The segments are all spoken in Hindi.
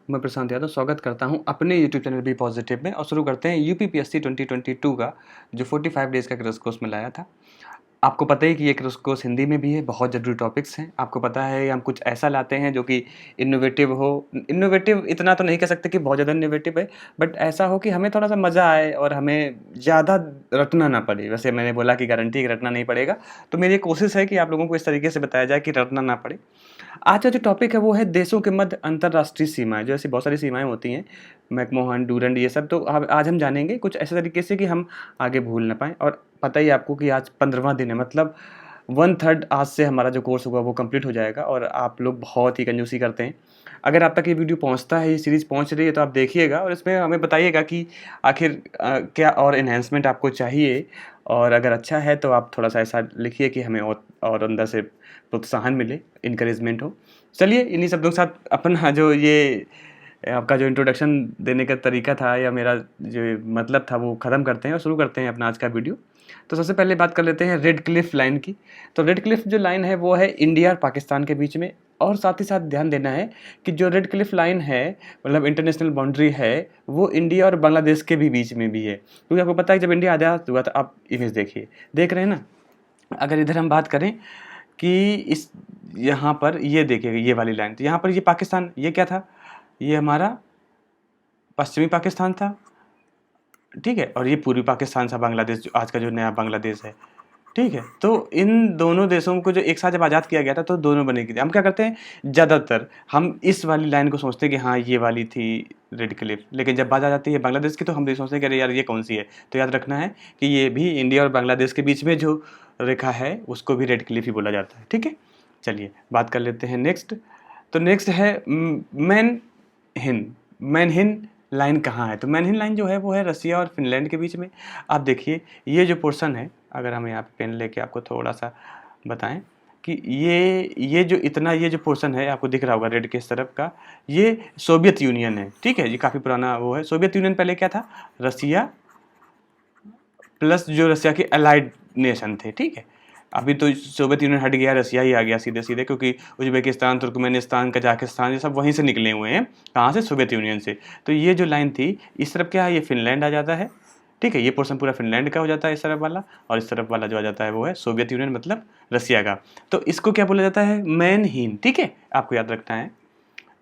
मैं प्रशांत यादव स्वागत करता हूं अपने यूट्यूब चैनल बी पॉजिटिव में और शुरू करते हैं यूपीपीएससी 2022 का जो 45 डेज़ का क्रैश कोर्स में लाया था। आपको पता ही कि ये क्रैश कोर्स हिंदी में भी है, बहुत ज़रूरी टॉपिक्स हैं। आपको पता है हम कुछ ऐसा लाते हैं जो कि इनोवेटिव हो। इनोवेटिव इतना तो नहीं कह सकते कि बहुत ज़्यादा इनोवेटिव है, बट ऐसा हो कि हमें थोड़ा-सा मज़ा आए और हमें ज़्यादा रटना ना पड़े। वैसे मैंने बोला कि गारंटी है कि रटना नहीं पड़ेगा, तो मेरी कोशिश है कि आप लोगों को इस तरीके से बताया जाए कि रटना ना पड़े। आज का जो टॉपिक है वो है देशों के मध्य अंतर्राष्ट्रीय सीमाएँ, जो ऐसी बहुत सारी सीमाएँ होती हैं, मैकमोहन, डूरंड ये सब तो अब आज हम जानेंगे कुछ ऐसे तरीके से कि हम आगे भूल ना पाएँ। और पता ही है आपको कि आज 15वां दिन है, मतलब 1/3 आज से हमारा जो कोर्स होगा वो कंप्लीट हो जाएगा और आप लोग बहुत ही कंजूसी करते हैं। अगर आप तक ये वीडियो पहुँचता है, ये सीरीज़ पहुँच रही है तो आप देखिएगा और इसमें हमें बताइएगा कि आखिर क्या और एनहांसमेंट आपको चाहिए, और अगर अच्छा है तो आप थोड़ा-सा ऐसा लिखिए कि हमें और अंदर से प्रोत्साहन मिले, एनकरेजमेंट हो। चलिए इन्हीं शब्दों के साथ अपना जो ये आपका जो इंट्रोडक्शन देने का तरीका था या मेरा जो मतलब था वो ख़त्म करते हैं और शुरू करते हैं अपना आज का वीडियो। तो सबसे पहले बात कर लेते हैं रेड क्लिफ़ लाइन की। तो रेड क्लिफ़ जो लाइन है वो है इंडिया और पाकिस्तान के बीच में, और साथ ही साथ ध्यान देना है कि जो रेड क्लिफ़ लाइन है, मतलब इंटरनेशनल बाउंड्री है, वो इंडिया और बांग्लादेश के भी बीच में भी है। क्योंकि आपको पता है जब इंडिया आज़ाद हुआ था, आप इमेज देखिए, देख रहे हैं ना? अगर इधर हम बात करें कि इस यहाँ पर ये देखिए ये वाली लाइन, तो यहाँ पर ये पाकिस्तान, ये क्या था? ये हमारा पश्चिमी पाकिस्तान था, ठीक है? और ये पूर्वी पाकिस्तान था, बांग्लादेश जो आज का जो नया बांग्लादेश है, ठीक है? तो इन दोनों देशों को जो एक साथ जब आज़ाद किया गया था तो दोनों बने की थी। हम क्या करते हैं, ज़्यादातर हम इस वाली लाइन को सोचते हैं कि हाँ, ये वाली थी रेड क्लिफ़, लेकिन जब बात आ जाती है बांग्लादेश की तो हम भी सोचते हैं कि अरे यार ये कौन-सी है? तो याद रखना है कि ये भी इंडिया और बांग्लादेश के बीच में जो रेखा है उसको भी रेड क्लिफ़ ही बोला जाता है, ठीक है? चलिए बात कर लेते हैं नेक्स्ट। तो नेक्स्ट है मैनहिन। मैनहिन लाइन कहाँ है? तो मैनहिन लाइन जो है वो है रसिया और फ़िनलैंड के बीच में। आप देखिए ये जो पोर्शन है, अगर हम यहाँ पे पेन लेके आपको थोड़ा-सा बताएँ कि ये जो पोर्शन है आपको दिख रहा होगा रेड के इस तरफ का, ये सोवियत यूनियन है, ठीक है? ये काफ़ी पुराना वो है। सोवियत यूनियन पहले क्या था? रसिया प्लस जो रसिया के अलाइड नेशन थे, ठीक है? अभी तो सोवियत यूनियन हट गया, रसिया ही आ गया सीधे-सीधे, क्योंकि उज़्बेकिस्तान, तुर्कमेनिस्तान, कजाकिस्तान ये सब वहीं से निकले हुए हैं। कहाँ से? सोवियत यूनियन से। तो ये जो लाइन थी, इस तरफ क्या है? ये फ़िनलैंड आ जाता है, ठीक है? ये पोर्शन पूरा फ़िनलैंड का हो जाता है इस तरफ वाला, और इस तरफ वाला जो आ जाता है वो है सोवियत यूनियन, मतलब रसिया का। तो इसको क्या बोला जाता है? मैनहीन, ठीक है? आपको याद रखना है।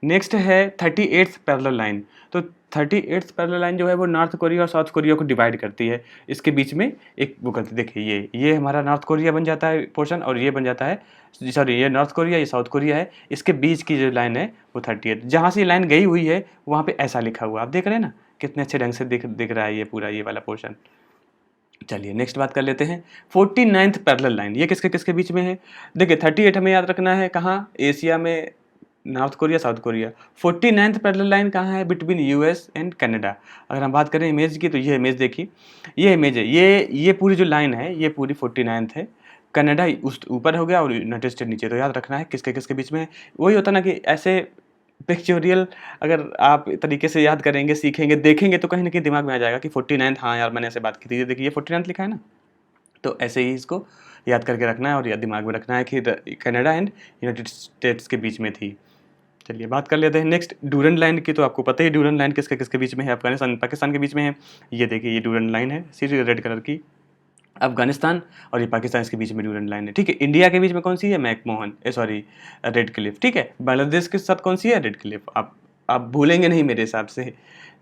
नेक्स्ट है 38th पैरेलल लाइन। तो 38th पैरेलल लाइन जो है वो नॉर्थ कोरिया और साउथ कोरिया को डिवाइड करती है। इसके बीच में एक वो करती है, देखिए ये हमारा नॉर्थ कोरिया बन जाता है पोर्शन, और ये बन जाता है, सॉरी ये नॉर्थ कोरिया, ये साउथ कोरिया है। इसके बीच की जो लाइन है वो 38th, जहाँ से ये लाइन गई हुई है वहाँ पे ऐसा लिखा हुआ, आप देख रहे हैं ना कितने अच्छे ढंग से दिख रहा है ये पूरा ये वाला पोर्शन। चलिए नेक्स्ट बात कर लेते हैं 49th पैरेलल लाइन। ये किसके किसके बीच में है? देखिए 38 हमें याद रखना है कहाँ? एशिया में north Korea, south Korea. 49th parallel line कहाँ है? Between US and Canada. अगर हम बात करें इमेज की तो ये इमेज देखिए, ये इमेज है, ये पूरी जो लाइन है ये पूरी 49th है। कनाडा उस ऊपर हो गया और यूनाइटेड स्टेट नीचे। तो याद रखना है किसके किसके बीच में है। वही होता ना कि ऐसे पिक्चोरियल अगर आप तरीके से याद करेंगे, सीखेंगे, देखेंगे तो कहीं न कहीं दिमाग में आ जाएगा कि 49th, हाँ यार मैंने ऐसे बात की थी। ये देखिए ये 49th लिखा है ना? तो ऐसे ही इसको याद करके रखना है और या दिमाग में रखना है कि कनाडा एंड यूनाइटेड स्टेट्स के बीच में थी। चलिए बात कर लेते हैं नेक्स्ट डूरंड लाइन की। तो आपको पता ही डूरंड लाइन किसके किसके बीच में है? अफगानिस्तान पाकिस्तान के बीच में है। ये देखिए ये डूरंड लाइन है, सीधी रेड कलर की। अफगानिस्तान और ये पाकिस्तान इसके बीच में डूरंड लाइन है, ठीक है? इंडिया के बीच में कौन सी है? मैकमोहन, सॉरी रेड क्लिफ, ठीक है? बांग्लादेश के साथ कौन सी है? Red Cliff. आप भूलेंगे नहीं मेरे हिसाब से।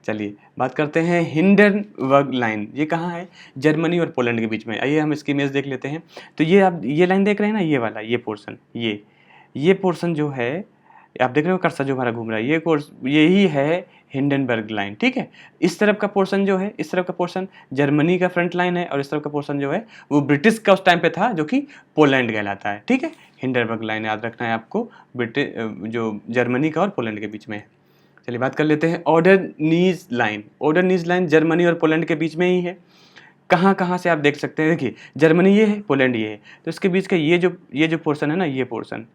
चलिए बात करते हैं हिंडनबर्ग लाइन। ये कहाँ है? जर्मनी और पोलैंड के बीच में। आइए हम इसकी इमेज देख लेते हैं। तो ये आप ये लाइन देख रहे हैं ना, ये वाला ये पोर्शन, ये पोर्शन जो है आप देख रहे हो कर्सर जो हमारा घूम रहा है, ये कोर्स यही है हिंडनबर्ग लाइन, ठीक है? इस तरफ का पोर्शन जो है, इस तरफ का पोर्शन जर्मनी का फ्रंट लाइन है, और इस तरफ का पोर्शन जो है वो ब्रिटिश का उस टाइम पे था, जो कि पोलैंड कहलाता है, ठीक है? हिंडनबर्ग लाइन याद रखना है आपको, ब्रिटिश जो जर्मनी का और पोलैंड के बीच में है। चलिए बात कर लेते हैं ऑर्डरनीज लाइन। ऑर्डरनीज लाइन जर्मनी और पोलैंड के बीच में ही है। कहाँ कहाँ से आप देख सकते हैं, देखिए जर्मनी ये है, पोलैंड ये है, तो इसके बीच का ये जो पोर्शन है ना, ये पोर्शन,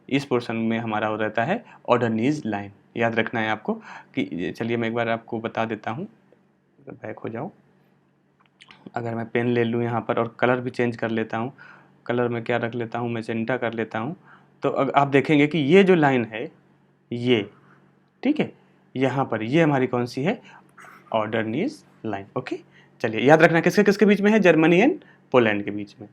इस पोर्शन में हमारा हो रहता है ऑर्डरनीज लाइन। याद रखना है आपको कि चलिए मैं एक बार आपको बता देता हूँ, बैक हो जाओ। अगर मैं पेन ले लूँ यहाँ पर और कलर भी चेंज कर लेता हूँ, कलर में क्या रख लेता हूँ, मैजेंटा कर लेता हूँ, तो आप देखेंगे कि ये जो लाइन है ये, ठीक है, यहाँ पर ये हमारी कौन सी है, ऑर्डरनीज लाइन। ओके, चलिए याद रखना किसके किसके बीच में है, जर्मनी एंड पोलैंड के बीच में।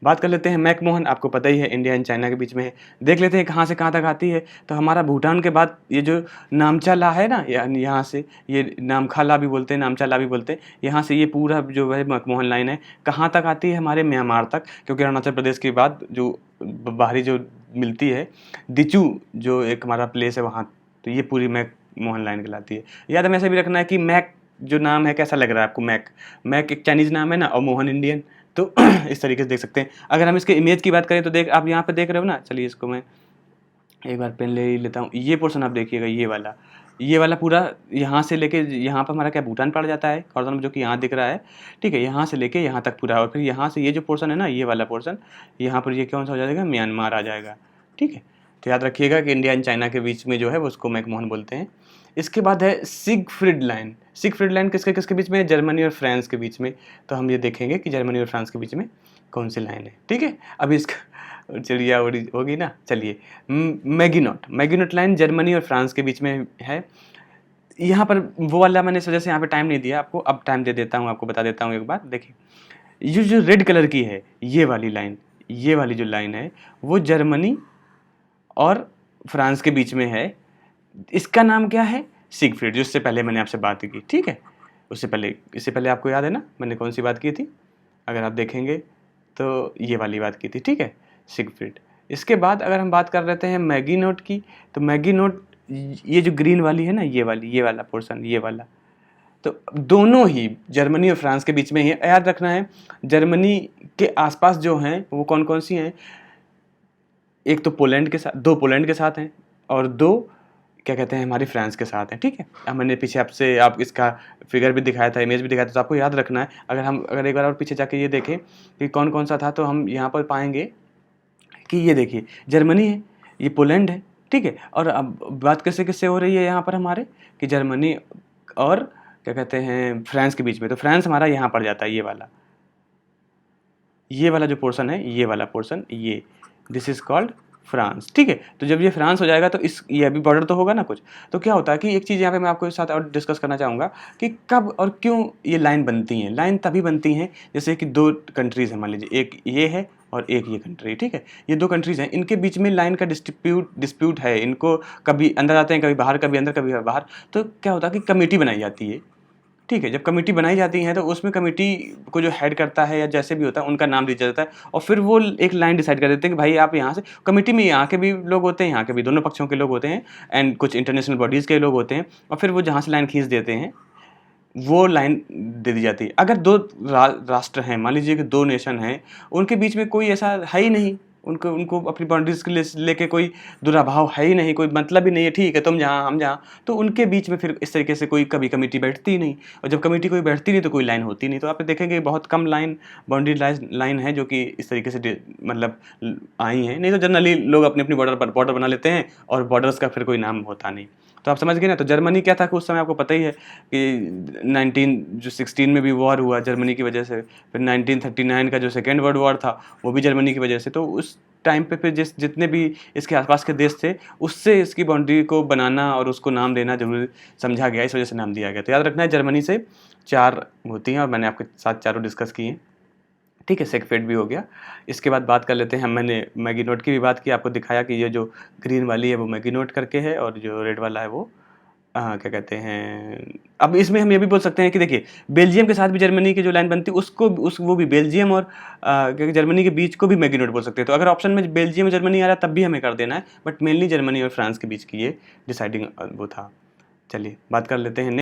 बात कर लेते हैं मैकमोहन, आपको पता ही है इंडिया एंड चाइना के बीच में है। देख लेते हैं कहाँ से कहाँ तक आती है। तो हमारा भूटान के बाद ये जो नामचा ला है ना, यहाँ से ये नामखा ला भी बोलते हैं, नामचा ला भी बोलते हैं, यहाँ से ये पूरा जो है मैकमोहन लाइन है कहाँ तक आती है, हमारे म्यांमार तक, क्योंकि अरुणाचल प्रदेश के बाद जो बाहरी जो मिलती है दिचू जो एक हमारा प्लेस है वहाँ, तो ये पूरी मैकमोहन लाइन कहलाती है। याद हमें ऐसा भी रखना है कि मैक जो नाम है कैसा लग रहा है आपको, मैक, मैक एक चाइनीज़ नाम है ना, और मोहन इंडियन, तो इस तरीके से देख सकते हैं। अगर हम इसके इमेज की बात करें तो देख, आप यहाँ पे देख रहे हो ना, चलिए इसको मैं एक बार पेन ले ही लेता हूँ। ये पोर्शन आप देखिएगा, ये वाला पूरा यहाँ से लेके यहाँ पर हमारा क्या भूटान पड़ जाता है, कॉर्नर में जो कि यहाँ दिख रहा है, ठीक है, यहाँ से लेके यहाँ तक पूरा, और फिर यहाँ से ये जो पोर्शन है ना, ये वाला पोर्शन, यहाँ पर ये कौन सा हो जाएगा, म्यांमार आ जाएगा। ठीक है, तो याद रखिएगा कि इंडिया एंड चाइना के बीच में जो है वो उसको मैकमोहन बोलते हैं। इसके बाद है सिगफ्रीड लाइन। सिगफ्रीड लाइन किसके किसके बीच में है, जर्मनी और फ्रांस के बीच में। तो हम ये देखेंगे कि जर्मनी और फ्रांस के बीच में कौन सी लाइन है। ठीक है, अभी इसका चिड़िया उड़ी होगी ना। चलिए, मैगिनोट लाइन जर्मनी और फ्रांस के बीच में है। यहाँ पर वो वाला मैंने इस वजह से यहाँ पे टाइम नहीं दिया आपको, अब टाइम दे देता हूँ, आपको बता देता हूँ एक बार। देखिए, ये जो रेड कलर की है ये वाली लाइन, ये वाली जो लाइन है वो जर्मनी और फ्रांस के बीच में है। इसका नाम क्या है, सिगफ्रीड, जिससे पहले मैंने आपसे बात की। ठीक है, इससे पहले आपको याद है ना मैंने कौन सी बात की थी, अगर आप देखेंगे तो ये वाली बात की थी। ठीक है, सिगफ्रीड। इसके बाद अगर हम बात कर रहे हैं मैगिनोट की, तो मैगिनोट ये जो ग्रीन वाली है ना, ये वाला पोर्शन, ये वाला, तो दोनों ही जर्मनी और फ्रांस के बीच में ही है। याद रखना है जर्मनी के आसपास जो हैं वो कौन कौन सी हैं, एक तो पोलैंड के साथ, 2 पोलैंड के साथ हैं और 2 क्या कहते हैं हमारी फ्रांस के साथ हैं। ठीक है, अब मैंने पीछे आपसे आप इसका फिगर भी दिखाया था, इमेज भी दिखाया था, तो आपको याद रखना है। अगर एक बार और पीछे जाके ये देखें कि कौन कौन सा था, तो हम यहाँ पर पाएंगे कि ये देखिए जर्मनी है, ये पोलैंड है। ठीक है, और अब बात किससे किससे हो रही है यहाँ पर हमारे, कि जर्मनी और क्या कहते हैं फ्रांस के बीच में। तो फ्रांस हमारा यहाँ पड़ जाता है, ये वाला जो पोर्शन है, ये वाला पोर्शन, ये दिस इज कॉल्ड फ्रांस। ठीक है, तो जब ये फ्रांस हो जाएगा तो ये अभी बॉर्डर तो होगा ना कुछ। तो क्या होता है कि एक चीज़ यहाँ पे मैं आपको साथ और डिस्कस करना चाहूँगा कि कब और क्यों ये लाइन बनती हैं। लाइन तभी बनती हैं जैसे कि 2 कंट्रीज़ हैं, मान लीजिए एक ये है और एक ये कंट्री। ठीक है, ये 2 कंट्रीज़ हैं, इनके बीच में लाइन का डिस्प्यूट है, इनको कभी अंदर आते हैं, कभी बाहर, कभी अंदर, कभी बाहर। तो क्या होता है कि कमेटी बनाई जाती है। ठीक है, जब कमेटी बनाई जाती है तो उसमें कमेटी को जो हेड करता है या जैसे भी होता है उनका नाम दिया जाता है, और फिर वो एक लाइन डिसाइड कर देते हैं कि भाई आप यहाँ से, कमेटी में यहाँ के भी लोग होते हैं, यहाँ के भी, दोनों पक्षों के लोग होते हैं, एंड कुछ इंटरनेशनल बॉडीज़ के लोग होते हैं, और फिर वो जहाँ से लाइन खींच देते हैं वो लाइन दे दी जाती है। अगर 2 राष्ट्र हैं, मान लीजिए कि 2 नेशन हैं, उनके बीच में कोई ऐसा है ही नहीं, उनको अपनी बाउंड्रीज के लेके कोई दुराभाव है ही नहीं, कोई मतलब ही नहीं है, ठीक है तुम जहाँ हम जहाँ, तो उनके बीच में फिर इस तरीके से कोई कभी कमेटी बैठती ही नहीं, और जब कमेटी कोई बैठती नहीं तो कोई लाइन होती नहीं। तो आप देखेंगे बहुत कम बाउंड्री लाइन है जो कि इस तरीके से मतलब आई हैं, नहीं तो जनरली लोग अपनी अपनी बॉर्डर बना लेते हैं और बॉर्डर्स का फिर कोई नाम होता नहीं। तो आप समझ गए ना। तो जर्मनी क्या था कि उस समय आपको पता ही है कि 1916 में भी वॉर हुआ जर्मनी की वजह से, फिर 1939 का जो सेकेंड वर्ल्ड वॉर था वो भी जर्मनी की वजह से। तो उस टाइम पे फिर जितने भी इसके आसपास के देश थे उससे इसकी बाउंड्री को बनाना और उसको नाम देना जरूरी समझा गया, इस वजह से नाम दिया गया। तो याद रखना है जर्मनी से 4 होती हैं और मैंने आपके साथ चारों डिस्कस की हैं। ठीक है, सिगफ्रीड भी हो गया। इसके बाद बात कर लेते हैं, मैंने मैगिनोट की भी बात की, आपको दिखाया कि ये जो ग्रीन वाली है वो मैगिनोट करके है और जो रेड वाला है वो क्या कहते हैं। अब इसमें हम ये भी बोल सकते हैं कि देखिए बेल्जियम के साथ भी जर्मनी की जो लाइन बनती है वो भी बेल्जियम और जर्मनी के बीच को भी मैगिनोट बोल सकते हैं। तो अगर ऑप्शन में बेल्जियम और जर्मनी आ रहा है तब भी हमें कर देना है, बट मेनली जर्मनी और फ्रांस के बीच की ये डिसाइडिंग वो था। चलिए बात कर लेते हैं।